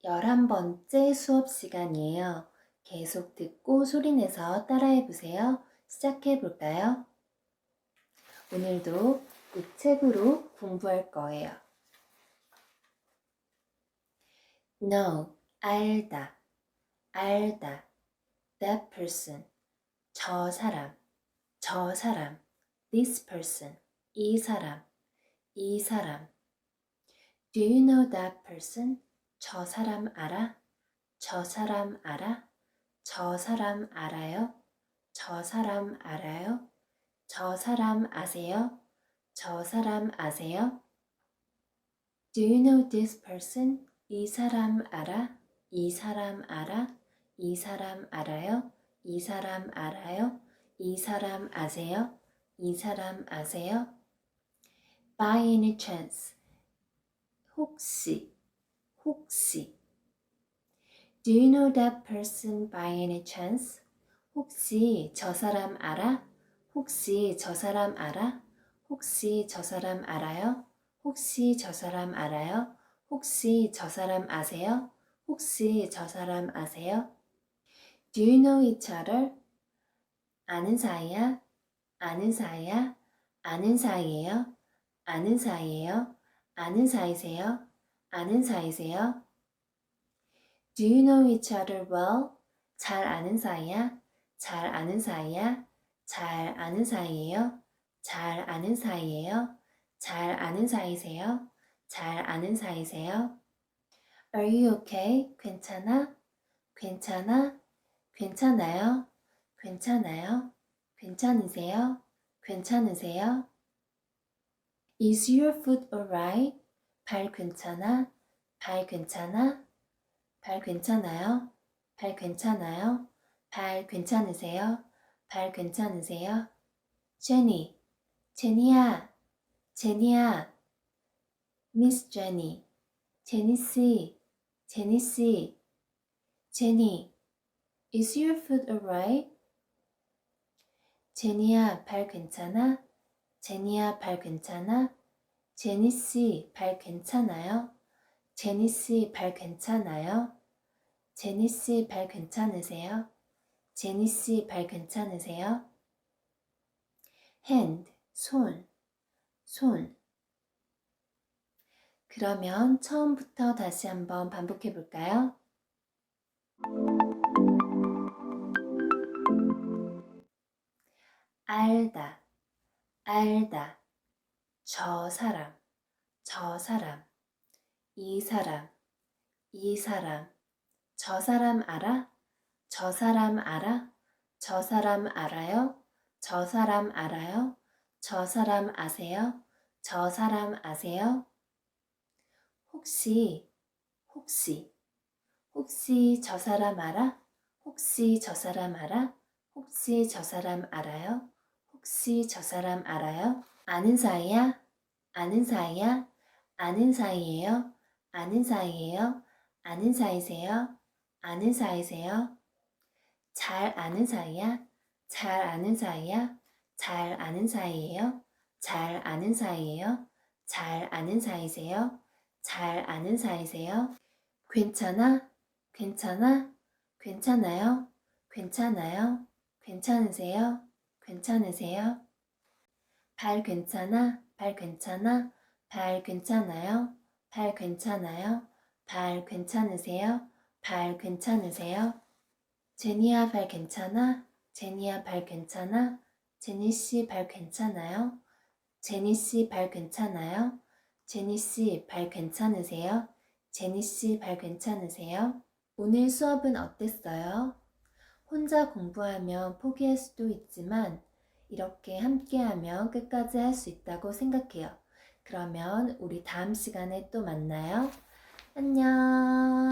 11번째 수업 시간이에요. 계속 듣고 소리내서 따라해 보세요. 시작해 볼까요? 오늘도 우체부로 공부할 거예요. know, 알다, 알다. that person, 저 사람, this person, 이 사람. Do you know that person? 저 사람 알아? 저 사람 알아요? 저 사람 알아요? 저 사람 아세요? 저 사람 아세요? Do you know this person? 이 사람 알아? 이 사람 알아? 이 사람 알아요? 이 사람 알아요? 이 사람 아세요? 이 사람 아세요? By any chance, 혹시. Do you know that person by any chance? 혹시 저 사람 알아? 혹시 저 사람 알아? 혹시 저 사람 알아요? 혹시 저 사람 알아요? 혹시 저 사람 아세요? 혹시 저 사람 아세요? Do you know each other? 아는 사이야? 아는 사이야? 아는 사이예요? 아는 사이예요? 아는 사이세요? 아는 사이세요? Do you know each other well? 잘 아는 사이야? 잘 아는 사이야? 잘 아는 사이예요? 잘 아는 사이예요? 잘 아는 사이세요? 잘 아는 사이세요? Are you okay? 괜찮아? 괜찮아? 괜찮아요? 괜찮아요? 괜찮으세요? 괜찮으세요? Is your foot alright? 발 괜찮아? 발 괜찮아? 발 괜찮아요? 발 괜찮아요? 발 괜찮으세요? 발 괜찮으세요? 제니, 제니야, 미스 제니, 제니 씨, 제니, is your foot alright? 제니야, 발 괜찮아? 제니야, 발 괜찮아? 제니 씨, 발 괜찮아요? 제니 씨, 발 괜찮아요? 제니 씨, 발 괜찮으세요? 제니 씨, 발 괜찮으세요? hand, 손. 그러면 처음부터 다시 한번 반복해 볼까요? 알다, 저 사람, 이 사람, 저 사람 알아? 저 사람 알아? 저 사람 알아요? 저 사람 알아요? 저 사람 아세요? 저 사람 아세요? 혹시 저 사람 알아? 혹시 저 사람 알아? 혹시 저 사람 알아요? 혹시 저 사람 알아요? 아는 사이야? 아는 사이야? 아는 사이예요? 아는 사이예요? 아는 사이세요? 아는 사이세요? 잘 아는 사이야? 잘 아는 사이야? 잘 아는 사이예요? 잘 아는 사이예요? 잘 아는 사이세요? 잘 아는 사이세요? 괜찮아? 괜찮아요? 괜찮으세요? 발 괜찮아? 발 괜찮아요? 발 괜찮으세요? 발 괜찮으세요? 제니야, 발 괜찮아? 제니 씨, 발 괜찮아요? 제니 씨, 발 괜찮아요? 제니 씨, 발 괜찮으세요? 제니 씨, 발 괜찮으세요? 오늘 수업은 어땠어요? 혼자 공부하면 포기할 수도 있지만 이렇게 함께하면 끝까지 할 수 있다고 생각해요. 그러면 우리 다음 시간에 또 만나요. 안녕.